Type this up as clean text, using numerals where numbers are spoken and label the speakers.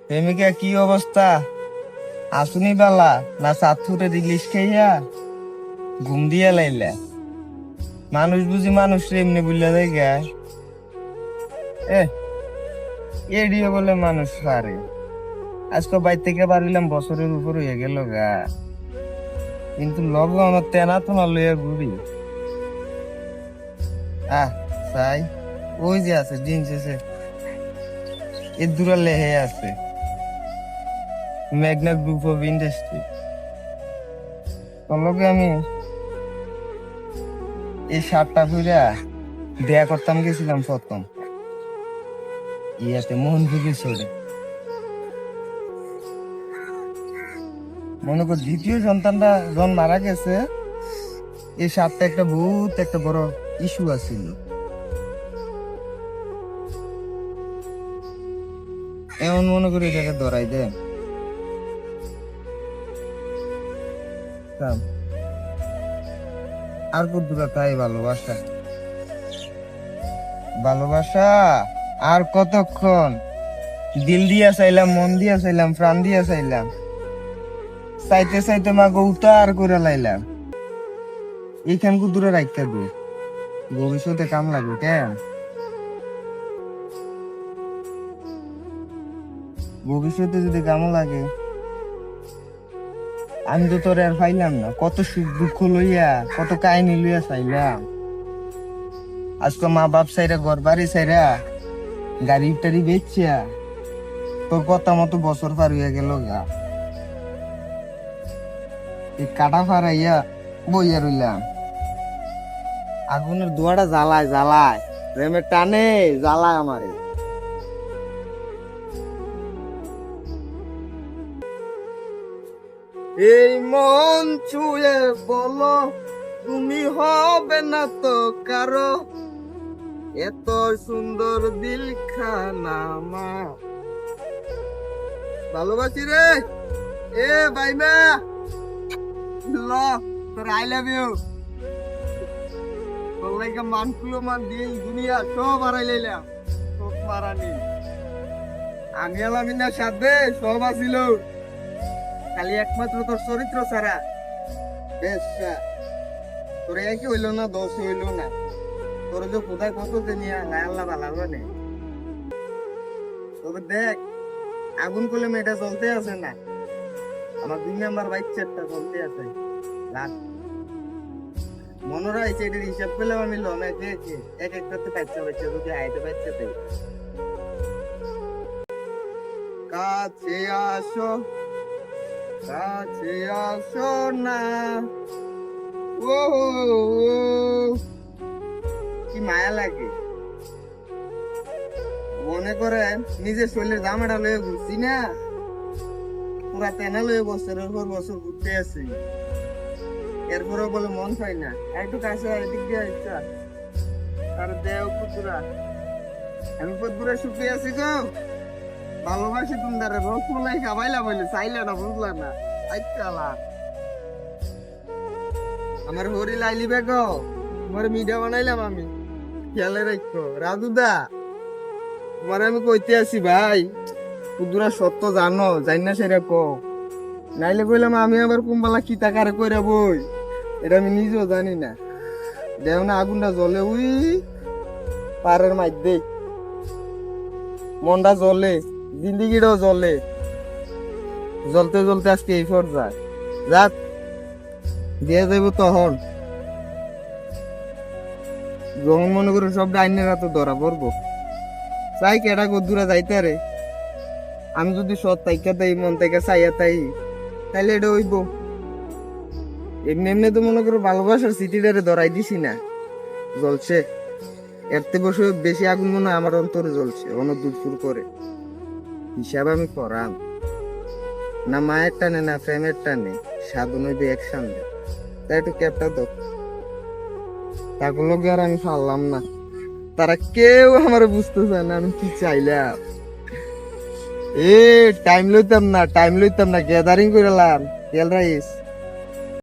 Speaker 1: প্রেমিকা কি অবস্থা? আসুনি বালা না সাথুরে ইলিশ খাইয়া ঘুম দিয়া লাইলা? মানুষ বুঝি মানুষ এমনি বুঝলা দেয় গা। এ এডিও বলে মানুষ পারে। আজকে বাইর থেকে পারিলাম বছরের উপর হয়ে গেল গা, কিন্তু লগ আমার তেনা তো না লইয়া ঘুরি। আহ তাই ওই যে আছে জিন্স আছে, এর দূরা লেহে আছে মেঘনা গ্রুপ অফ ইন্ডাস্ট্রি। লগে আমি এই শার্টটা পইরা দেয়া করতাম গেছিলাম প্রথম ইয়াতে মোহনপুরের ছোড়ে। মনে কর দ্বিতীয় সন্তানটা যখন মারা গেছে, এই শার্টটা একটা বহুত একটা বড় ইস্যু আছিল। এমন মনে করি এটাকে ধরাই দেন। আর কতটা তাই ভালোবাসা, ভালোবাসা আর কতক্ষণ? দিল দিয়া চাইলাম, মন দিয়া চাইলাম, প্রাণ দিয়া চাইলাম, চাইতে চাইতে মা গৌতা আর করে লাইলাম। এইখান দূরে রাখতে দে, ভবিষ্যতে কাম লাগবে কেন? ভবিষ্যতে যদি কামও লাগে, আমি তো তোর আর পাইলাম না। কত সুখ দুঃখ লইয়া, কত কাহিনী লইয়া চাইলাম। আজকে মা বাপ চাইরা, ঘর বাড়ি চাইরা, গাড়ি টাড়ি বেচিয়া তোর কথা মতো বছর পার হইয়া গেল গা। এই কাটা ফারাইয়া বইয়া রইলাম। আগুনের ধোঁয়াটা জ্বালায় জ্বালায়, প্রেমের টানে জ্বালায় আমারে। এই মন ছুঁয়ে বলো, তুমি হবে না তো কারো, এত সুন্দর দিল খানা মা। ভালোবাসি রে এ বাইমা, ল তোর আই লাভ ইউ। তোর লাগে মানকুলো মান দিল দুনিয়া সব হারাই লাইলাম, সব মারানি। আমি এলাম না সাথে, সব আসিল, খালি একমাত্র তোর চরিত্র ছাড়া। বেশ তোর একই হইল না, দোষ হইল না। তোর যে কোথায় কত নিয়ে আল্লাহ ভালো নে। তবে দেখ, আগুন করলে মেয়েটা চলতে আছে না, আমার 2 নাম্বার বাচ্চাটা চলতে আছে। মনোরা হয়েছে, এটার হিসাব পেলাম আমি লমে দিয়েছি। এক একটাতে বাচ্চা বাচ্চা যদি আইতে বাচ্চা তাই। কাছে আসো, কাছে আসো না, ও কি মায়া লাগে। মনে করেন নিজের শরীরের জামাটা লয়ে ঘুরছি না, পুরা তেনা লয়ে বছরের পর বছর ঘুরতে আছি, এরপরেও বলে মন পাই না। একটু কাছে এদিক দিয়ে ইচ্ছা আর দেও পুতুরা। আমি পুতুরা শুকিয়ে আছি গো, ভালোবাসি তোমাদের। রসমালাই খাবাইলা বলে চাইলে না, বুঝলা না। আচ্ছা আমার হরি লাইলি বেগো, তোমার মিডিয়া বানাইলাম আমি, খেয়ালে রাখো। রাজুদা তোমার আমি কইতে আছি ভাই, পুতুরা সত্য জানো, জানি না সেটা কো, নাইলে কইলাম আমি আবার কুম্বালা কি টাকারে কইরা বই, এটা আমি নিজেও জানি না। দেও না আগুনটা জ্বলে, উই পারের মধ্যে মনটা জ্বলে, জিন্দিগিটাও জ্বলে, জ্বলতে জ্বলতে আজকে এই পর্যায়ে যাক দিয়ে যাইব। তখন যখন মনে করো সব ডাইনেরা তো ধরা পড়বো, চাই কেটা দূরে যাইতে রে। আমি যদি সৎ তাইকা তাই, মন তাইকা চাইয়া তাই, তাইলে এটা হইব। এমনি এমনি তো মনে করো ভালোবাসার সিটিটারে ধরাই দিছি না, জ্বলছে। এরতে বসে বেশি আগুন মনে হয় আমার অন্তরে জ্বলছে, অনেক দূর করে। হিসাব আমি করাম না, মায়ের টানে না প্রেমের টানে, সাধন হইবে একসাথে। তাই একটু ক্যাপটা দো, তাগুলোকে আর আমি পারলাম না। তারা কেউ আমার বুঝতে চায় না আমি কি চাইলাম। টাইম লইতাম না, গ্যাদারিং করলাম, তেল রাইস